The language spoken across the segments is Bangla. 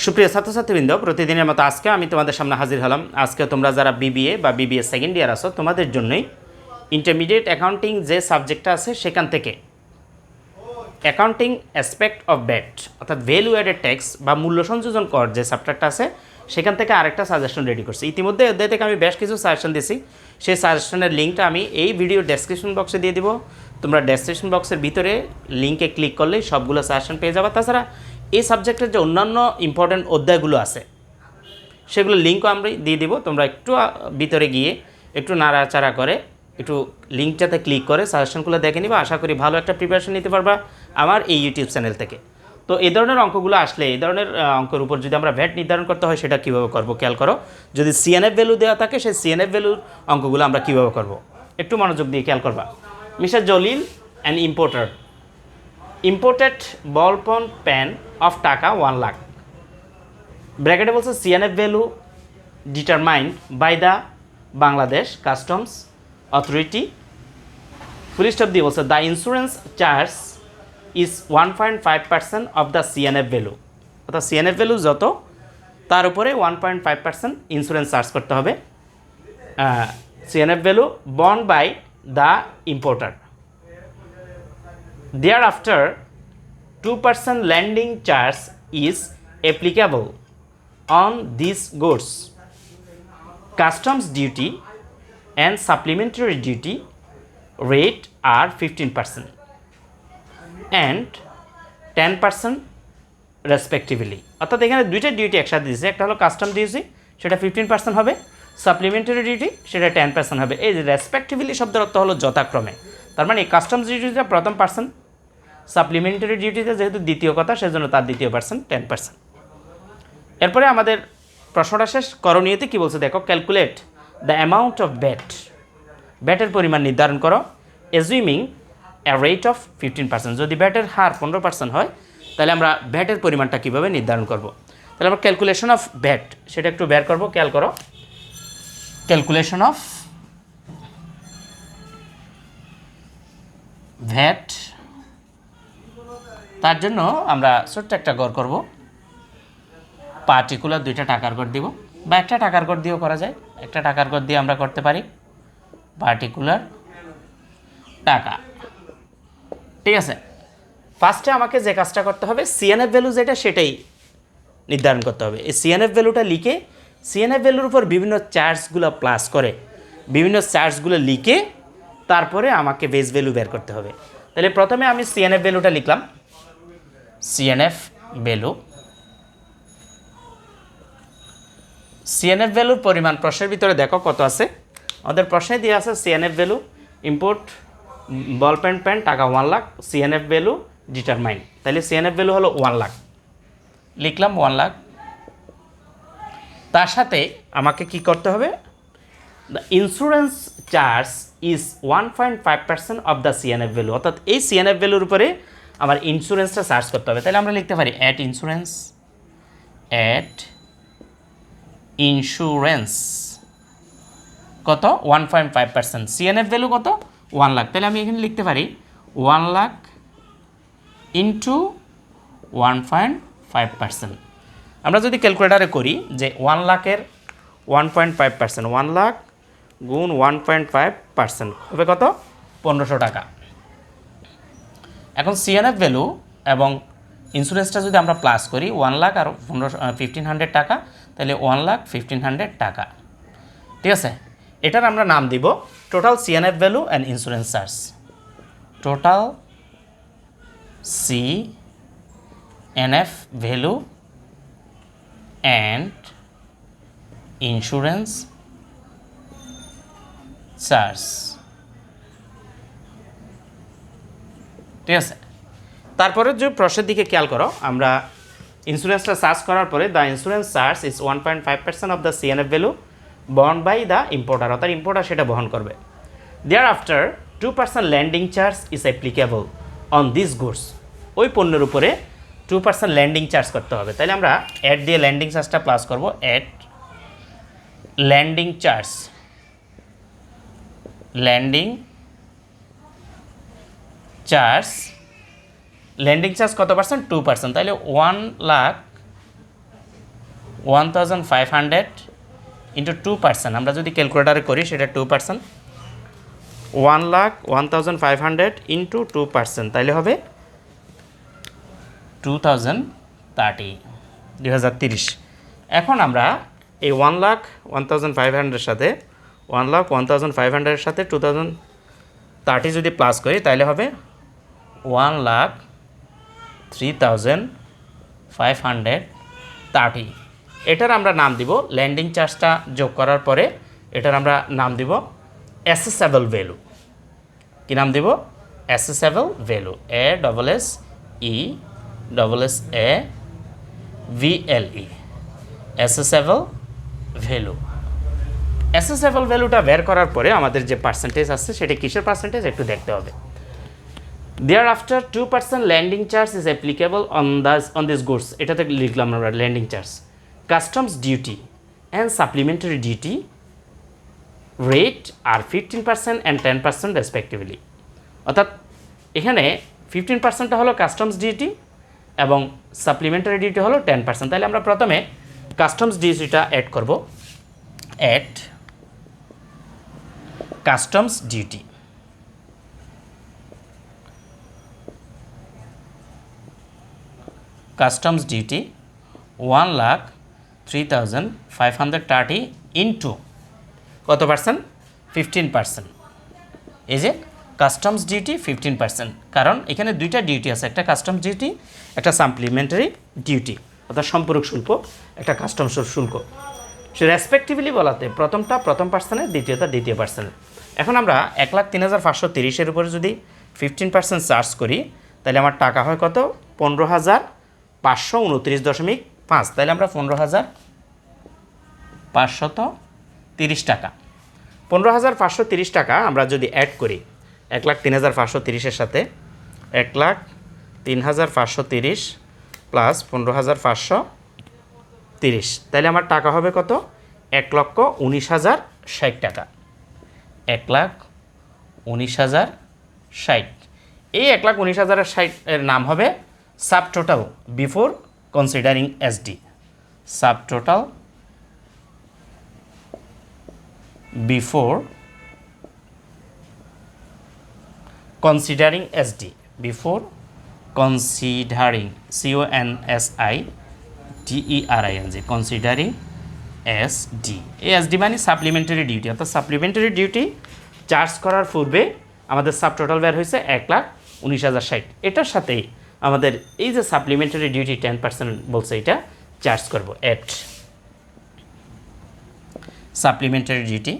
সুপ্রিয় ছাত্রছাত্রীবৃন্দ, প্রতিদিনের মতো আজকে আমি তোমাদের সামনে হাজির হলাম। আজকে তোমরা যারা বিবিএ বা বিবিএ সেকেন্ড ইয়ার আছো, তোমাদের জন্যই ইন্টারমিডিয়েট অ্যাকাউন্টিং যে সাবজেক্টটা আছে সেখান থেকে অ্যাকাউন্টিং অ্যাসপেক্ট অফ ব্যাট অর্থাৎ ভ্যালু অ্যাডেড ট্যাক্স বা মূল্য সংযোজন কর যে সাবজেক্টটা আছে সেখান থেকে আরেকটা সাজেশন রেডি করছি। ইতিমধ্যে অধ্যায় থেকে আমি বেশ কিছু সাজেশন দিয়েছি। সেই সাজেশনের লিঙ্কটা আমি এই ভিডিও ডেসক্রিপশন বক্সে দিয়ে দিব। তোমরা ডেসক্রিপশন বক্সের ভিতরে লিঙ্কে ক্লিক করলেই সবগুলো সাজেশন পেয়ে যাবে। তাছাড়া এই সাবজেক্টের যে অন্যান্য ইম্পর্ট্যান্ট অধ্যায়গুলো আছে সেগুলো লিঙ্কও আমরা দিয়ে দিব। তোমরা একটু ভিতরে গিয়ে একটু নাড়াচাড়া করে একটু লিঙ্কটাতে ক্লিক করে সাজেশনগুলো দেখে নিবা। আশা করি ভালো একটা প্রিপারেশন নিতে পারবা আমার এই ইউটিউব চ্যানেল থেকে। তো এই ধরনের অঙ্কগুলো আসলে এই ধরনের অঙ্কের উপর যদি আমরা ভ্যাট নির্ধারণ করতে হয় সেটা কীভাবে করবো খেয়াল করো। যদি সিএনএফ ভ্যালু দেওয়া থাকে সেই সিএনএফ ভ্যালুর অঙ্কগুলো আমরা কীভাবে করবো একটু মনোযোগ দিয়ে খেয়াল করবা। Mister Jalil and imported ball pen of taka 1 lakh. ব্র্যাকেটে বলছে CNF value determined by the Bangladesh customs authority. Full stop দিয়ে বলছে the insurance charge is 1.5% of the CNF value. অর্থাৎ সিএনএফ ভ্যালু যত তার উপরে 1.5% ইন্স্যুরেন্স চার্জ করতে হবে। সিএনএফ ভ্যালু বন্ড by the importer. Thereafter, 2% lending charge is applicable on these goods. Customs duty and supplementary duty rate are 15% and 10% respectively. অর্থাৎ এখানে দুইটা ডিউটি একসাথে দিয়েছে, একটা হলো কাস্টম ডিউটি সেটা 15% হবে, সাপ্লিমেন্টারি ডিউটি সেটা 10% হবে। এই যে রেসপেক্টিভলি শব্দের অর্থ হলো যথাক্রমে। তার মানে কাস্টমস ডিউটিটা প্রথম পার্সেন্ট, সাপ্লিমেন্টারি ডিউটিতে যেহেতু দ্বিতীয় কথা সেজন্য তার দ্বিতীয় পার্সেন্ট 10%। এরপরে আমাদের প্রশ্নটা শেষ করণীয়তে কী বলছে দেখো, ক্যালকুলেট দ্য অ্যামাউন্ট অফ ব্যাটের পরিমাণ নির্ধারণ করো অ্যাজুইমিং এ রেট অফ 15%। যদি ব্যাটের হার 15% হয় তাহলে আমরা ব্যাটের পরিমাণটা কীভাবে নির্ধারণ করব। তাহলে আমরা ক্যালকুলেশন অফ ব্যাট সেটা একটু বের করব। খেয়াল করো, ক্যালকুলেশন অফ ভ্যাট, তার জন্য আমরা ছোট্ট একটা গড় করব। পার্টিকুলার দুইটা টাকার গড় দিব বা একটা টাকার গড় দিয়েও করা যায়। একটা টাকার গড় দিয়ে আমরা করতে পারি পার্টিকুলার টাকা। ঠিক আছে, ফার্স্টে আমাকে যে কাজটা করতে হবে সিএনএফ ভ্যালু যেটা সেটাই নির্ধারণ করতে হবে। এই সিএনএফ ভ্যালুটা লিখে সিএনএফ ভ্যালুর উপর বিভিন্ন চার্জগুলো প্লাস করে বিভিন্ন চার্জগুলো লিখে তারপরে আমাকে বেস ভ্যালু বের করতে হবে। তাহলে প্রথমে আমি সিএনএফ ভ্যালুটা লিখলাম। সিএনএফ ভ্যালুর পরিমাণ প্রশ্নের ভিতরে দেখো কত আছে। আমাদের প্রশ্নে দিয়ে আছে CNF value import ball pen taka 1 lakh, CNF value determine. তাহলে সিএনএফ ভ্যালু হলো 1 লাখ, লিখলাম 1 লাখ। তার সাথে আমাকে কি করতে হবে, the insurance charge is 1.5% of the CNF value. অর্থাৎ এই সিএনএফ ভ্যালুর উপরে আমার ইন্স্যুরেন্সটা চার্জ করতে হবে। তাহলে আমরা লিখতে পারি অ্যাট ইন্স্যুরেন্স কত 1.5%, সিএনএফ ভ্যালু কত 1 লাখ। তাহলে আমি এখানে লিখতে পারি 1 লাখ ইন্টু 1.5%। আমরা যদি ক্যালকুলেটারে করি যে 1 লাখের 1.5%, 1 লাখ গুণ 1.5% হবে কত 1500 টাকা। এখন সিএনএফ ভ্যালু এবং ইন্স্যুরেন্সটা যদি আমরা প্লাস করি 1 লাখ আর 1500 টাকা, তাহলে 1 লাখ 1500 টাকা। ঠিক আছে, এটার আমরা নাম দিব total CNF value and insurance charge. Total CNF value and insurance charge. ঠিক আছে, তারপরে যে প্রশ্নের দিকে খেয়াল করো, আমরা ইন্স্যুরেন্সটা চার্জ করার পরে the insurance charge is 1.5% of the CNF value বহন বাই দ্য ইম্পোর্টার। অর্থাৎ ইম্পোর্টার সেটা বহন করবে। Thereafter 2% landing charge is applicable on this goods. ওই পণ্যের উপরে 2% ল্যান্ডিং চার্জ করতে হবে। তাহলে আমরা অ্যাড দিয়ে ল্যান্ডিং চার্জটা প্লাস করব। Add landing charge landing charge কত পার্সেন্ট 2%। তাহলে 1 লাখ 1500 ইন্টু 2%, আমরা যদি ক্যালকুলেটারে করি সেটা 2%, 1,01,500 ইন্টু 2%, তাইলে হবে 2030। এখন আমরা এই 1,01,500 সাথে 1,01,500 সাথে 2030 যদি প্লাস করি তাহলে হবে 1,03,530। এটার আমরা নাম দিব, ল্যান্ডিং চার্জটা যোগ করার পরে এটার আমরা নাম দিব অ্যাসেসেবল ভ্যালু। কি নাম দিব? অ্যাসেসেবল ভ্যালু, ASSEVLE, অ্যাসেসেবল ভ্যালু। অ্যাসেসেবল ভ্যালুটা বের করার পরে আমাদের যে পার্সেন্টেজ আছে সেটা কিসের পার্সেন্টেজ একটু দেখতে হবে। Thereafter 2% landing charge is applicable on this goods, এটাতে লিখলাম আমরা landing charge, customs duty and supplementary duty rate আর 15% অ্যান্ড 10% রেসপেক্টিভলি। অর্থাৎ এখানে 15%টা হলো কাস্টমস ডিউটি এবং সাপ্লিমেন্টারি ডিউটি হলো 10%। তাহলে আমরা প্রথমে কাস্টমস ডিউটিটা অ্যাড করব, add customs duty. Customs duty 1,03,530 into কত পার্সেন্ট? 15%। এই যে কাস্টমস ডিউটি 15%, কারণ এখানে দুইটা ডিউটি আছে, একটা কাস্টমস ডিউটি, একটা সাপ্লিমেন্টারি ডিউটি, অর্থাৎ সম্পূরক শুল্ক, একটা কাস্টমস শুল্ক। সে রেসপেক্টিভলি বলাতে প্রথমটা প্রথম পার্সেন্টের, দ্বিতীয়টা দ্বিতীয় পার্সেন্টের। এখন আমরা 1,03,530-এর উপরে যদি 15% চার্জ করি তাহলে আমার টাকা হয় কত? 15,529.5। তাহলে আমরা 15,530 টাকা, 15,530 টাকা আমরা যদি অ্যাড করি 1,03,530-এর সাথে 1,03,530 প্লাস 15,530, তাহলে আমার টাকা হবে কত? 1,19,060 টাকা। 1,19,060। এই 1,19,060 এর নাম হবে sub total before considering SD. Sub total before considering SD, before considering CONSIDERING, considering SD। এই SD মানে সাপ্লিমেন্টারি ডিউটি, অর্থাৎ সাপ্লিমেন্টারি ডিউটি চার্জ করার পূর্বে আমাদের সাব টোটাল বের হয়েছে 1,19,060। এটার সাথে আমাদের এই যে সাপ্লিমেন্টারি ডিউটি 10% বলছে, এটা চার্জ করব, এট সাপ্লিমেন্টারি ডিউটি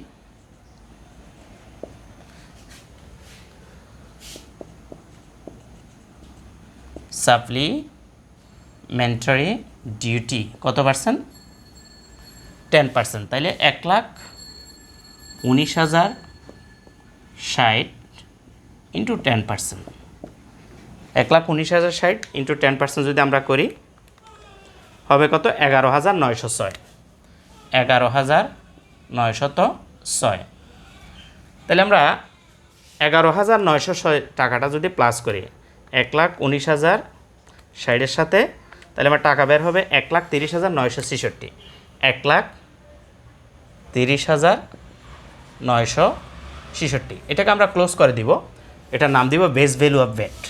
সাপ্লিমেন্টারি ডিউটি কত পার্সেন্ট? 10%। তাইলে 1,19,060 ইন্টু 10%, 1,19,060 ইন্টু 10% যদি আমরা করি হবে কত? 11,906। 11,906। তাহলে আমরা 11,906 টাকাটা যদি প্লাস করি 1,19,060-এর সাথে, তাহলে আমার টাকা বের হবে 1,30,966। 1,30,966। এটাকে আমরা ক্লোজ করে দিব, এটার নাম দিব base value of VAT.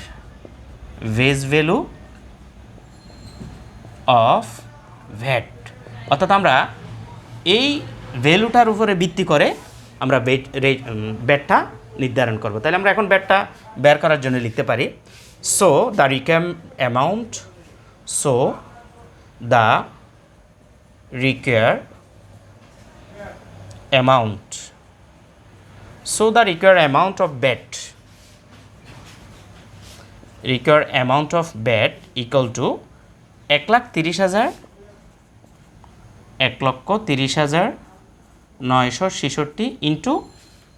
Base value of VAT, অর্থাৎ আমরা এই ভ্যালুটার উপরে ভিত্তি করে আমরা ব্যাটটা নির্ধারণ করব। তাহলে আমরা এখন ব্যাটটা বের করার জন্য লিখতে পারি, so the required amount, so the required amount, so the required amount of bat, required amount of bat equal to 1,30,000, 1,30,966 into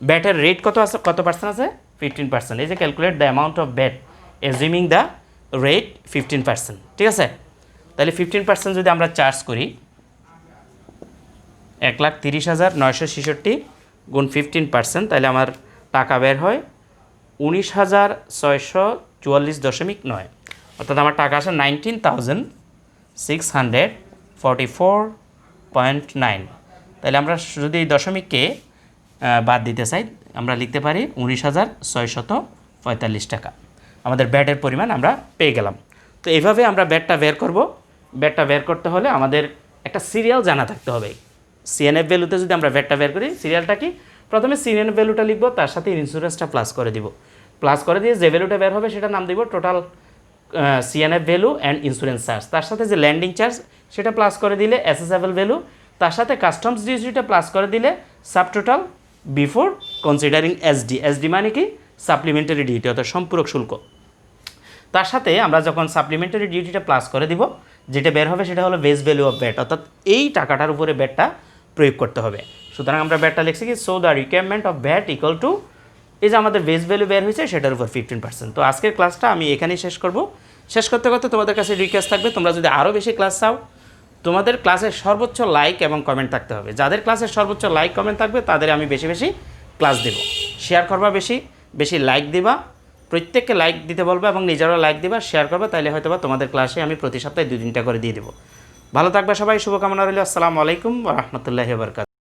ব্যাটের রেট কত আছে, কত পার্সেন্ট আছে? 15%। এই যে calculate the amount of bat assuming the rate 15%, ঠিক আছে? তাহলে 15% যদি আমরা চার্জ করি 1,30,966 গুণ 15%, তাহলে আমার টাকা বের হয় 19,644.9, অর্থাৎ আমার টাকা আসে 19,644 0.9। তাহলে আমরা যদি এই দশমিককে বাদ দিতে চাই, আমরা লিখতে পারি 19,645 টাকা আমাদের ব্যাটের পরিমাণ আমরা পেয়ে গেলাম। তো এইভাবে আমরা ব্যাটটা বের করব। ব্যাটটা বের করতে হলে আমাদের একটা সিরিয়াল জানা থাকতে হবে। সিএনএফ ভ্যালুতে যদি আমরা ব্যাটটা বের করি, সিরিয়ালটা কি, প্রথমে সিএনএফ ভ্যালুটা লিখব, তার সাথে ইন্স্যুরেন্সটা প্লাস করে দিব। প্লাস করে দিয়ে যে ভ্যালুটা বের হবে সেটা নাম দিব total CNF value and insurance charge. তার সাথে যে ল্যান্ডিং চার্জ সেটা প্লাস করে দিলে অ্যাসেসেবল ভ্যালু। তার সাথে কাস্টমস ডিউটিটা প্লাস করে দিলে sub total before considering SD. SD মানে কি, সাপ্লিমেন্টারি ডিউটি অর্থাৎ সম্পূরক শুল্ক। তার সাথে আমরা যখন সাপ্লিমেন্টারি ডিউটিটা প্লাস করে দিব, যেটা বের হবে সেটা হলো বেস ভ্যালু অফ ব্যাট, অর্থাৎ এই টাকাটার উপরে ব্যাটটা প্রয়োগ করতে হবে। সুতরাং আমরা ব্যাটটা লিখছি কি, so the requirement of bat equal to, এই যে আমাদের বেস ভ্যালু বের হয়েছে সেটার উপর 15%। তো আজকের ক্লাসটা আমি এখানেই শেষ করব। শেষ করতে করতে তোমাদের কাছে রিকোয়েস্ট থাকবে, তোমরা যদি আরও বেশি ক্লাস চাও, তোমাদের ক্লাসের সর্বোচ্চ লাইক এবং কমেন্ট থাকতে হবে। যাদের ক্লাসের সর্বোচ্চ লাইক কমেন্ট থাকবে তাদের আমি বেশি বেশি ক্লাস দেব। শেয়ার করবা, বেশি বেশি লাইক দিবা, প্রত্যেককে লাইক দিতে বলবে এবং নিজেরাও লাইক দিবা, শেয়ার করবে, তাইলে হয়তো বা তোমাদের ক্লাসে আমি প্রতি সপ্তাহে 2-3টা করে দিয়ে দেবো। ভালো থাকবে সবাই, শুভকামনা রইল। আসসালামু আলাইকুম ওয়া রাহমাতুল্লাহি ওয়া বারাকাতুহু।